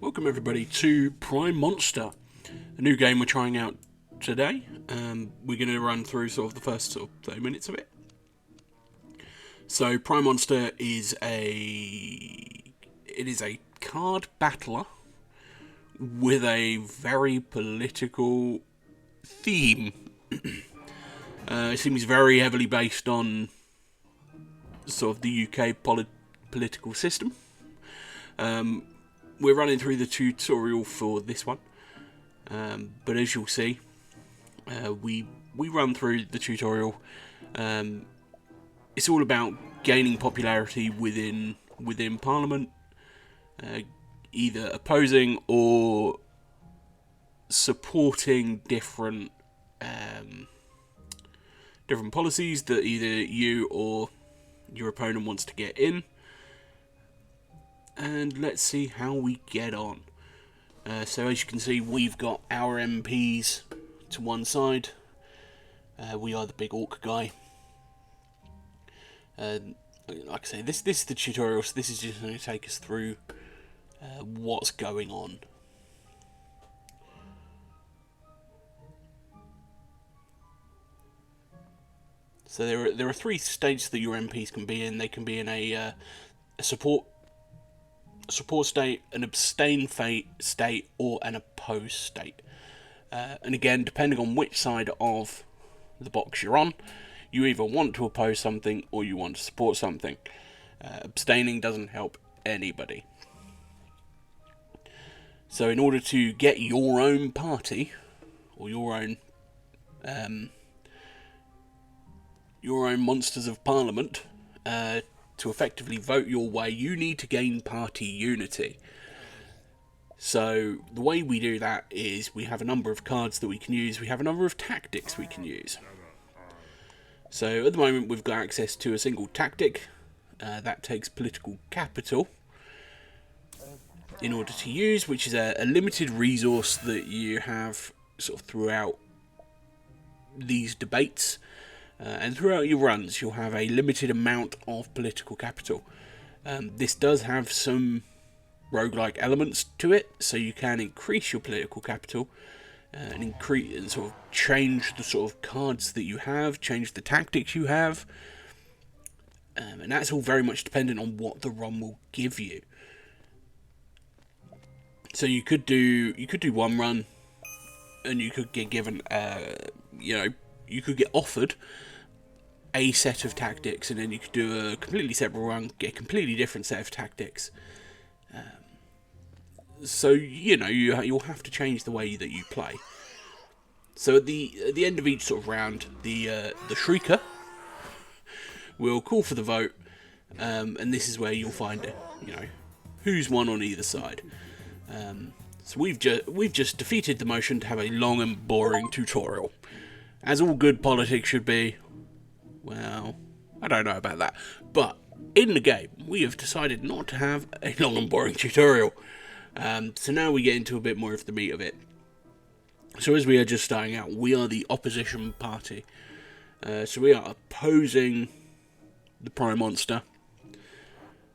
Welcome everybody to Prime Monster, a new game we're trying out today. We're going to run through sort of the first 30 minutes of it. So Prime Monster is a card battler with a very political theme. It seems very heavily based on sort of the UK political system. We're running through the tutorial for this one, but as you'll see, we run through the tutorial. It's all about gaining popularity within Parliament, either opposing or supporting different policies that either you or your opponent wants to get in. And let's see how we get on. So as you can see, we've got our MPs to one side. We are the big orc guy. Like I say, this is the tutorial, so this is just going to take us through what's going on. So there are three states that your MPs can be in. They can be in a support state, an abstain state, or an oppose state. And again, depending on which side of the box you're on, you either want to oppose something or you want to support something. Abstaining doesn't help anybody. So in order to get your own party, or your own monsters of Parliament, to effectively vote your way, you need to gain party unity. So the way we do that is we have a number of cards that we can use, we have a number of tactics we can use. So at the moment we've got access to a single tactic that takes political capital in order to use, which is a limited resource that you have sort of throughout these debates. And throughout your runs, you'll have a limited amount of political capital. This does have some roguelike elements to it, so you can increase your political capital and increase and sort of change the sort of cards that you have, change the tactics you have, and that's all very much dependent on what the run will give you. So you could do one run, and you could get given, you could get offered a set of tactics, and then you could do a completely separate run, get a completely different set of tactics. So you'll have to change the way that you play. So at the end of each sort of round, the Shrieker will call for the vote, and this is where you'll find it. Who's won on either side. So we've just defeated the motion to have a long and boring tutorial. As all good politics should be. Well, I don't know about that. But in the game, we have decided not to have a long and boring tutorial. So now we get into a bit more of the meat of it. So as we are just starting out, we are the opposition party. So we are opposing the Prime Monster.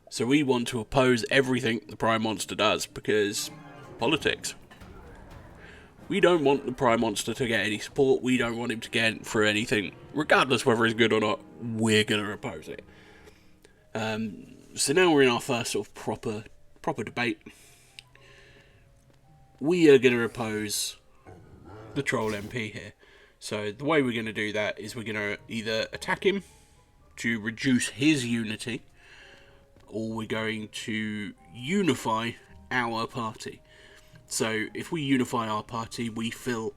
So we want to oppose everything the Prime Monster does, because politics. We don't want the Prime Monster to get any support, we don't want him to get through anything. Regardless whether he's good or not, we're going to oppose it. So now we're in our first sort of proper debate. We are going to oppose the Troll MP here. So the way we're going to do that is we're going to either attack him to reduce his unity, or we're going to unify our party. So if we unify our party, we fill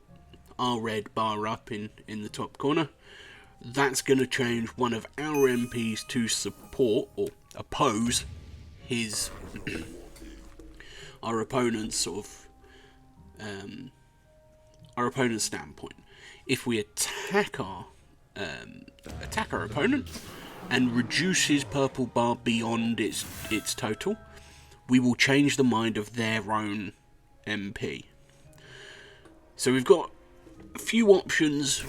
our red bar up in the top corner. That's going to change one of our MPs to support or oppose his our opponent's standpoint. If we attack our opponent and reduce his purple bar beyond its total, we will change the mind of their own MP. So we've got a few options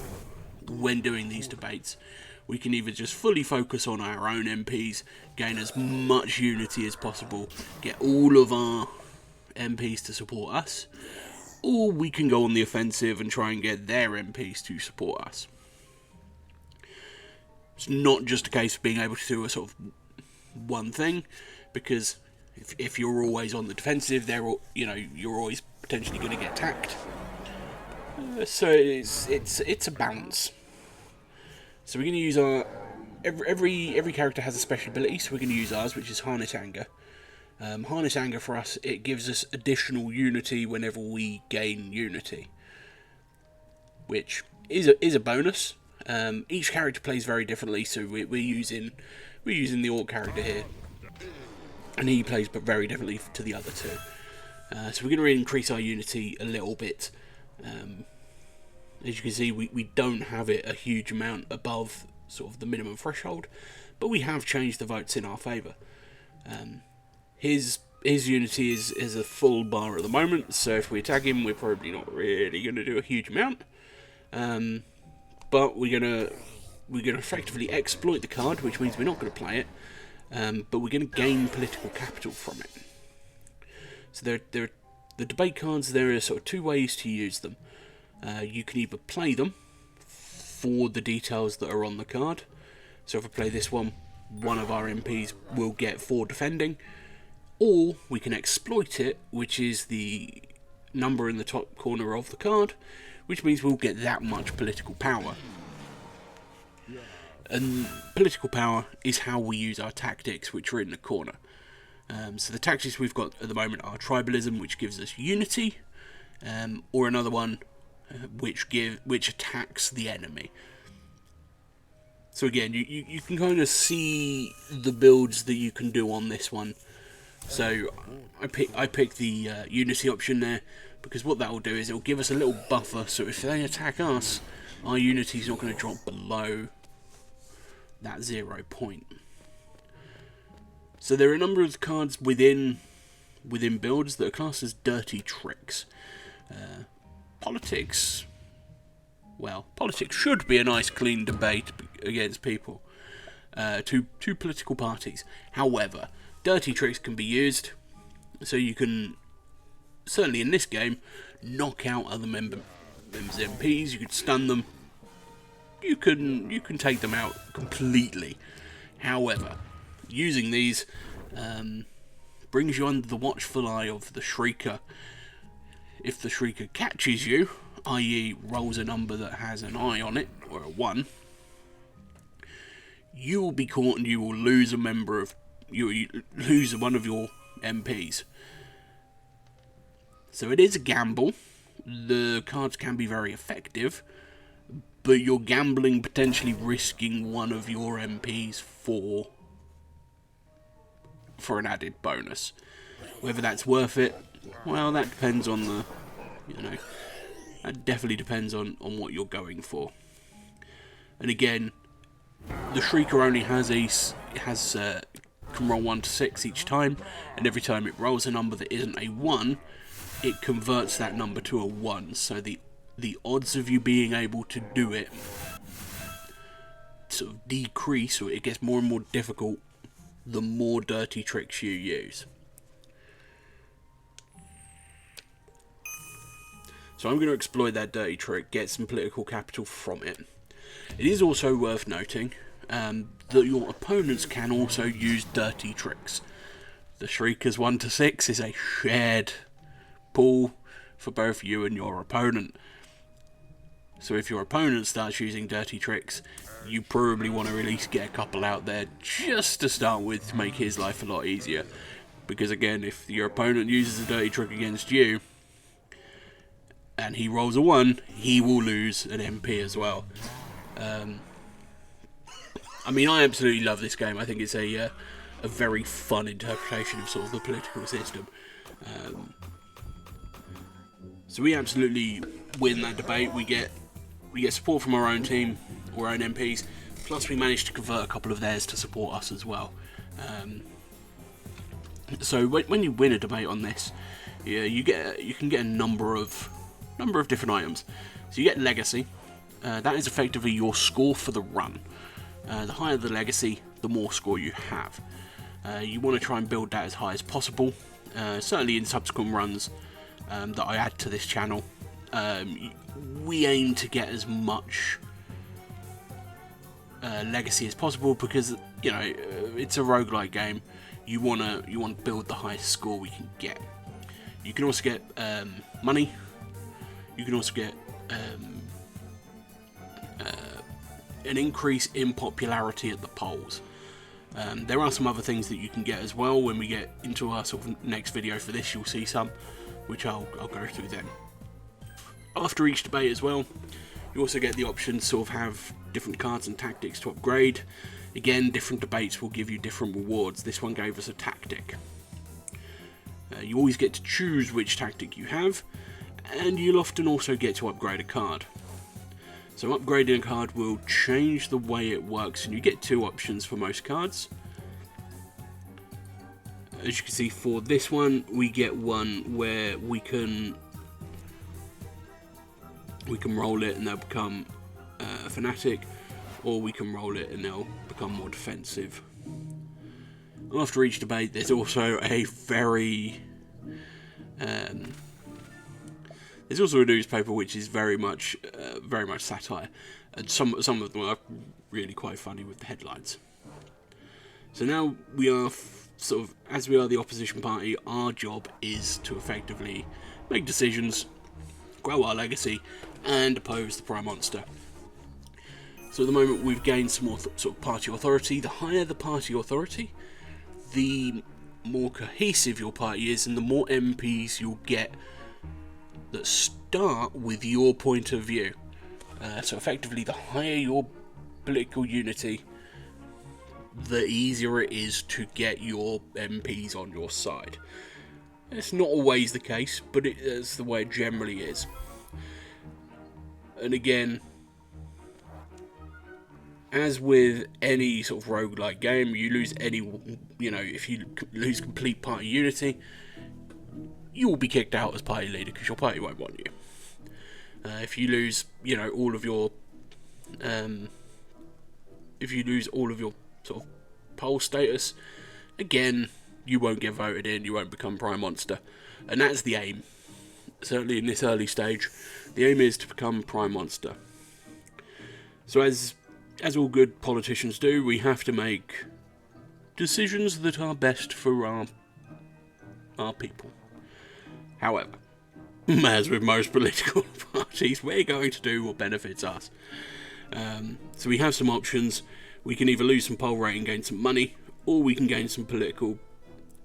when doing these debates. We can either just fully focus on our own MPs, gain as much unity as possible, get all of our MPs to support us, or we can go on the offensive and try and get their MPs to support us. It's not just a case of being able to do a sort of one thing, because if you're always on the defensive, you're always potentially going to get attacked. So it's a balance. So we're going to use our every character has a special ability, so we're going to use ours, which is Harness Anger. Harness Anger for us, it gives us additional unity whenever we gain unity, which is a bonus. Each character plays very differently, so we're using the Orc character here, and he plays but very differently to the other two. So we're going to increase our unity a little bit. As you can see, we don't have it a huge amount above sort of the minimum threshold, but we have changed the votes in our favour. His unity is a full bar at the moment, so if we attack him, we're probably not really going to do a huge amount. But we're gonna effectively exploit the card, which means we're not going to play it, but we're going to gain political capital from it. So the debate cards. There are sort of two ways to use them. You can either play them for the details that are on the card. So if I play this one of our MPs will get 4 defending, or we can exploit it, which is the number in the top corner of the card, which means we'll get that much political power. And political power is how we use our tactics, which are in the corner. So the tactics we've got at the moment are tribalism, which gives us unity, or another one which attacks the enemy. So again, you can kind of see the builds that you can do on this one. So I pick the unity option there, because what that will do is it will give us a little buffer, so if they attack us, our unity is not going to drop below that 0 point. So there are a number of cards within builds that are classed as dirty tricks. Politics should be a nice clean debate against people, two political parties. However, dirty tricks can be used, so you can, certainly in this game, knock out other members' MPs. You could stun them. You can take them out completely. However, using these brings you under the watchful eye of the Shrieker. If the Shrieker catches you, i.e. rolls a number that has an eye on it, or a 1, you will be caught and you will lose you lose one of your MPs. So it is a gamble. The cards can be very effective, but you're gambling, potentially risking one of your MPs for an added bonus. Whether that's worth it, well, that depends on the, that definitely depends on what you're going for. And again, the Shrieker only can roll 1 to 6 each time, and every time it rolls a number that isn't a 1, it converts that number to a 1. So the odds of you being able to do it sort of decrease, or it gets more and more difficult the more dirty tricks you use. So I'm going to exploit that dirty trick, get some political capital from it. It is also worth noting that your opponents can also use dirty tricks. The Shrieker's 1 to 6 is a shared pool for both you and your opponent. So if your opponent starts using dirty tricks, you probably want to at least get a couple out there just to start with, to make his life a lot easier. Because again, if your opponent uses a dirty trick against you and he rolls a 1, he will lose an MP as well. I mean, I absolutely love this game. I think it's a very fun interpretation of sort of the political system. So we absolutely win that debate. We get support from our own team, or our own MPs, plus we managed to convert a couple of theirs to support us as well. So when you win a debate on this, you can get a number of different items. So you get legacy. That is effectively your score for the run. The higher the legacy, the more score you have. You want to try and build that as high as possible. certainly in subsequent runs that I add to this channel, we aim to get as much legacy as possible, because it's a roguelike game. You want to build the highest score we can get. You can also get money. You can also get an increase in popularity at the polls. There are some other things that you can get as well. When we get into our sort of next video for this, you'll see some, which I'll go through then. After each debate as well, you also get the option to sort of have different cards and tactics to upgrade. Again, different debates will give you different rewards. This one gave us a tactic. You always get to choose which tactic you have, and you'll often also get to upgrade a card. So upgrading a card will change the way it works, and you get two options for most cards. As you can see, for this one, we get one where we can roll it and they'll become a fanatic, or we can roll it and they'll become more defensive. After each debate, there's also a there's also a newspaper which is very much satire, and some of them are really quite funny with the headlines. So now we are as we are the opposition party, our job is to effectively make decisions, grow our legacy, and oppose the Prime Monster. So at the moment we've gained some more sort of party authority. The higher the party authority, the more cohesive your party is, and the more MPs you'll get that start with your point of view. So effectively, the higher your political unity, the easier it is to get your MPs on your side. It's not always the case, but it's the way it generally is. And again, as with any sort of roguelike game, you lose if you lose complete party unity, you will be kicked out as party leader because your party won't want you. If you lose, all of your, sort of poll status, again, you won't get voted in. You won't become Prime Monster, and that's the aim. Certainly in this early stage, the aim is to become Prime Monster. So as all good politicians do, we have to make decisions that are best for our people. However, as with most political parties, we're going to do what benefits us. So we have some options. We can either lose some poll rate and gain some money, or we can gain some political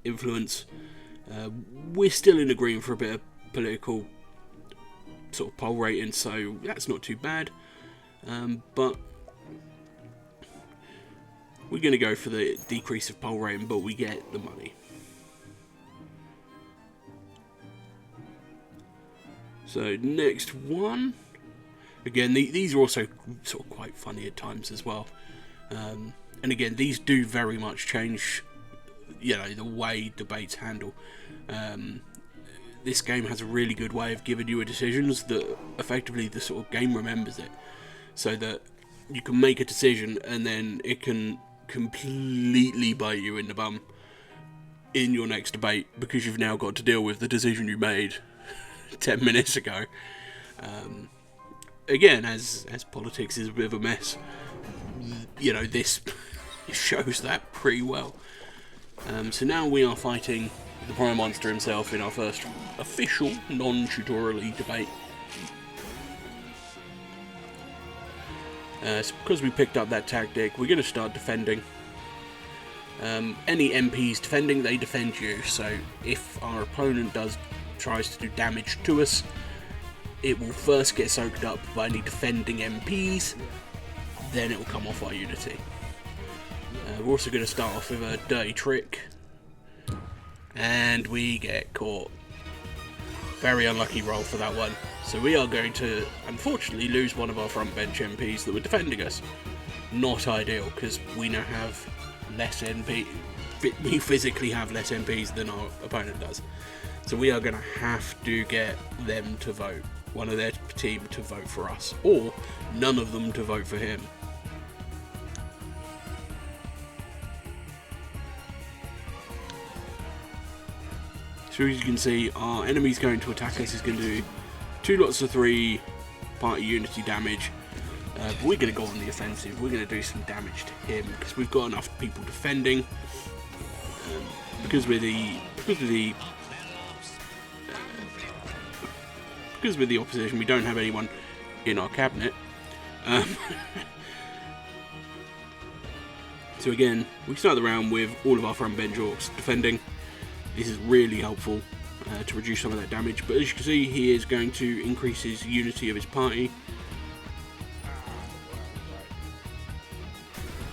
influence. We're still in agreement for a bit of political sort of poll rating, so that's not too bad. But we're going to go for the decrease of poll rating, but we get the money. So next one, again these are also sort of quite funny at times as well, and again these do very much change, the way debates handle. This game has a really good way of giving you decisions that effectively the sort of game remembers it, so that you can make a decision and then it can completely bite you in the bum in your next debate, because you've now got to deal with the decision you made 10 minutes ago. Again, as politics is a bit of a mess, this shows that pretty well. So now we are fighting the Prime Monster himself in our first official non-tutorial debate. So because we picked up that tactic, we're going to start defending. Any MPs defending, they defend you. So if our opponent tries to do damage to us, it will first get soaked up by any defending MPs, then it will come off our unity. We're also going to start off with a dirty trick, and we get caught. Very unlucky roll for that one. So we are going to, unfortunately, lose one of our front bench MPs that were defending us. Not ideal, because we now have less we physically have less MPs than our opponent does. So we are going to have to get them to vote, one of their team to vote for us, or none of them to vote for him. So as you can see, our enemy's going to attack us is going to do 2 lots of 3 party unity damage. But we're going to go on the offensive. We're going to do some damage to him because we've got enough people defending. Because we're the opposition, we don't have anyone in our cabinet. So again, we start the round with all of our front bench orcs defending. This is really helpful to reduce some of that damage. But as you can see, he is going to increase his unity of his party.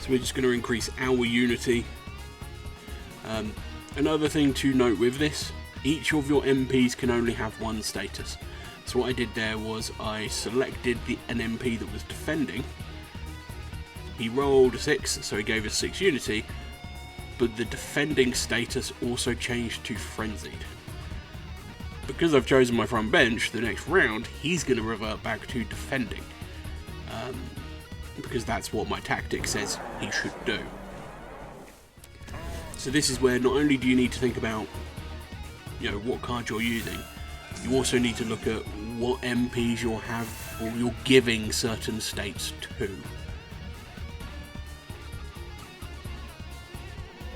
So we're just going to increase our unity. Another thing to note with this, each of your MPs can only have one status. So what I did there was I selected an MP that was defending. He rolled a 6, so he gave us 6 unity, but the defending status also changed to frenzied. Because I've chosen my front bench, the next round he's going to revert back to defending. Because that's what my tactic says he should do. So this is where not only do you need to think about, you know, what card you're using, you also need to look at what MPs you'll have or you're giving certain states to.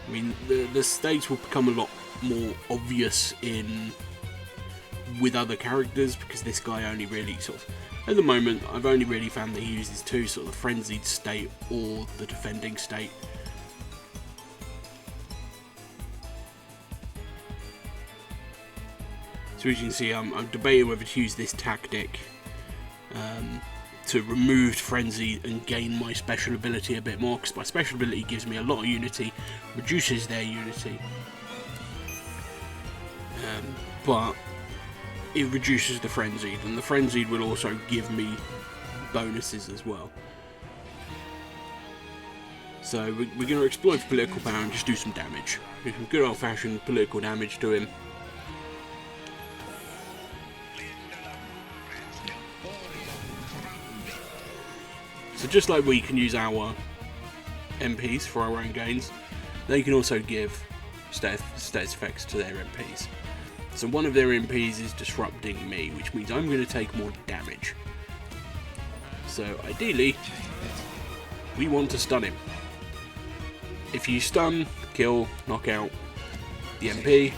I mean, the states will become a lot more obvious with other characters because this guy only really sort of, at the moment, I've only really found that he uses 2, sort of the frenzied state or the defending state. So as you can see, I'm debating whether to use this tactic to remove frenzy and gain my special ability a bit more, because my special ability gives me a lot of unity, reduces their unity, but it reduces the frenzied, and the frenzied will also give me bonuses as well. So we're going to exploit for political power and just do some damage. Do some good old-fashioned political damage to him. So just like we can use our MPs for our own gains, they can also give status effects to their MPs. So one of their MPs is disrupting me, which means I'm going to take more damage. So ideally, we want to stun him. If you stun, kill, knock out the MP,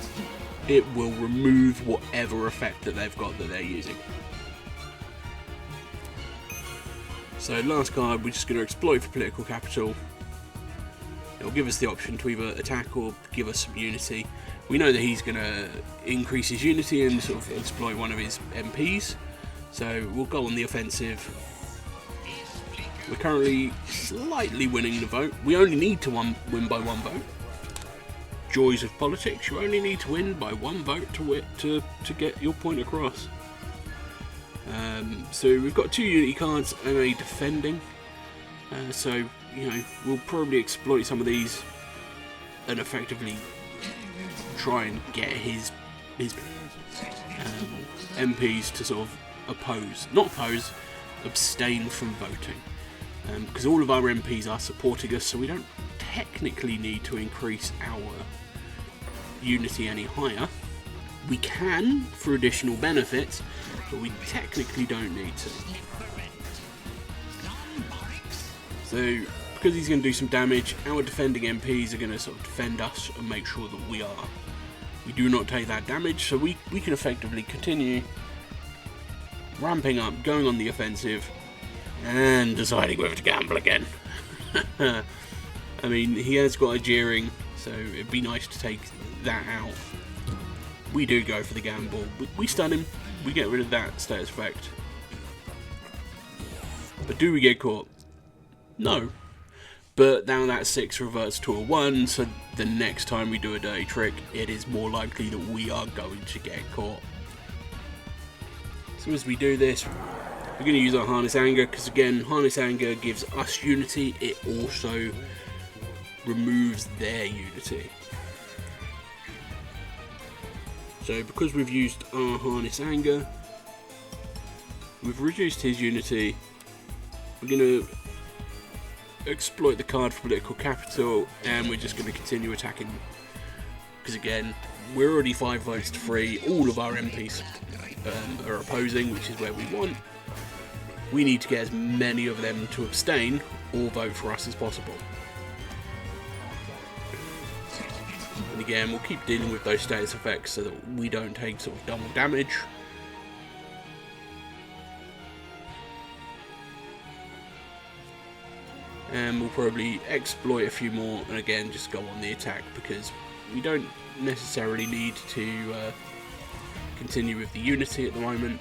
it will remove whatever effect that they've got that they're using. So last card, we're just going to exploit for political capital. It'll give us the option to either attack or give us some unity. We know that he's going to increase his unity and sort of exploit one of his MPs. So we'll go on the offensive. We're currently slightly winning the vote. We only need to win by 1 vote. Joys of politics, you only need to win by 1 vote to get your point across. So we've got 2 unity cards and a defending. So, you know, we'll probably exploit some of these and effectively try and get his MPs to sort of abstain from voting. Because all of our MPs are supporting us, so we don't technically need to increase our unity any higher. We can for additional benefits, but we technically don't need to. So, because he's going to do some damage, our defending MPs are going to sort of defend us and make sure that we do not take that damage, so we can effectively continue ramping up, going on the offensive, and deciding whether to gamble again. I mean, he has got a jeering, so it'd be nice to take that out. We do go for the gamble. We stun him, we get rid of that status effect. But do we get caught? No. But now that 6 reverts to a 1, so the next time we do a dirty trick, it is more likely that we are going to get caught. So as we do this, we're going to use our Harness Anger, because again, Harness Anger gives us unity, it also removes their unity. So because we've used our Harness Anger, we've reduced his unity. We're going to exploit the card for political capital, and we're just going to continue attacking, because again, we're already 5 votes to 3. All of our MPs are opposing, which is where we want. We need to get as many of them to abstain or vote for us as possible. And again, we'll keep dealing with those status effects so that we don't take sort of double damage. And we'll probably exploit a few more, and again just go on the attack, because we don't necessarily need to continue with the unity at the moment.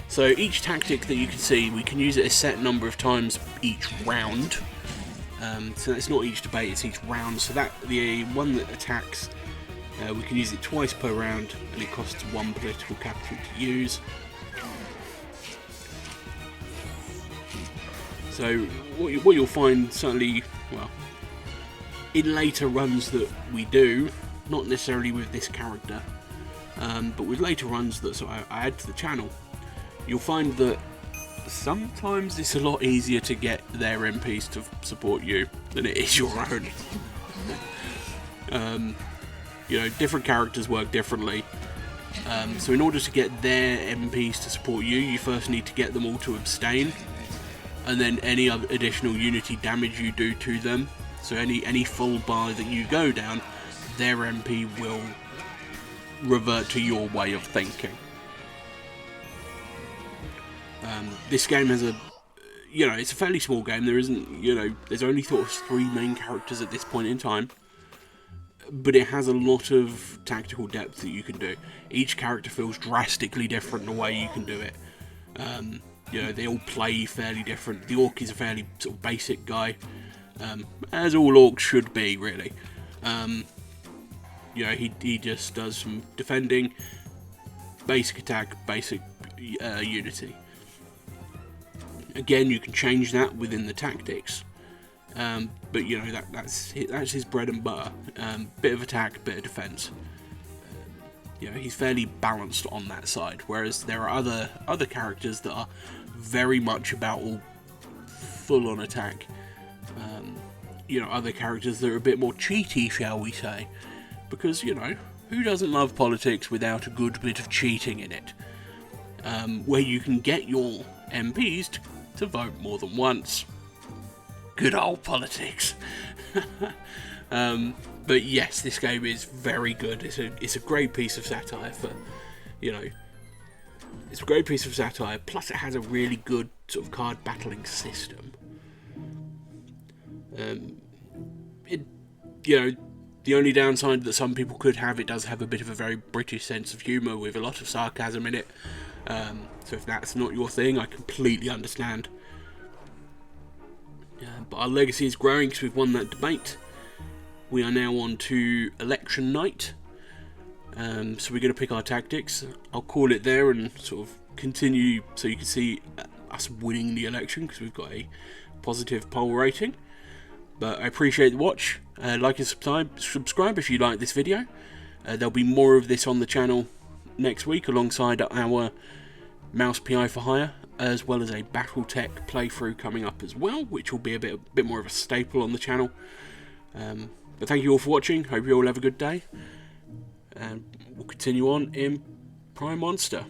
So each tactic that you can see, we can use it a set number of times each round. So it's not each debate, it's each round. So that the one that attacks, we can use it twice per round, and it costs 1 political capital to use. So what you'll find, certainly, well, in later runs that we do, not necessarily with this character, but with later runs that I add to the channel, you'll find that sometimes it's a lot easier to get their MPs to support you than it is your own. You know, different characters work differently. So in order to get their MPs to support you, you first need to get them all to abstain. And then any other additional unity damage you do to them, so any full bar that you go down, their MP will revert to your way of thinking. This game has a, you know, it's a fairly small game. There isn't, you know, there's only sort of 3 main characters at this point in time, but it has a lot of tactical depth that you can do. Each character feels drastically different the way you can do it. You know, they all play fairly different. The Orc is a fairly sort of basic guy, as all Orcs should be, really. You know, he just does some defending, basic attack, basic unity. Again, you can change that within the tactics, but you know that's his bread and butter. Bit of attack, bit of defense. You know, he's fairly balanced on that side, whereas there are other characters that are very much about all full-on attack. You know, other characters that are a bit more cheaty, shall we say, because, you know, who doesn't love politics without a good bit of cheating in it? Where you can get your MPs to vote more than once. Good old politics. But yes, this game is very good. It's a great piece of satire for, you know, it's a great piece of satire. Plus, it has a really good sort of card battling system. You know, the only downside that some people could have, it does have a bit of a very British sense of humour with a lot of sarcasm in it. So if that's not your thing, I completely understand. But our legacy is growing because we've won that debate. We are now on to election night. So we're going to pick our tactics. I'll call it there and sort of continue so you can see us winning the election because we've got a positive poll rating. But I appreciate the watch. Like and subscribe if you like this video. There'll be more of this on the channel next week alongside our Mouse PI for Hire, as well as a Battletech playthrough coming up as well, which will be a bit more of a staple on the channel. But thank you all for watching. Hope you all have a good day. And we'll continue on in Prime Monster.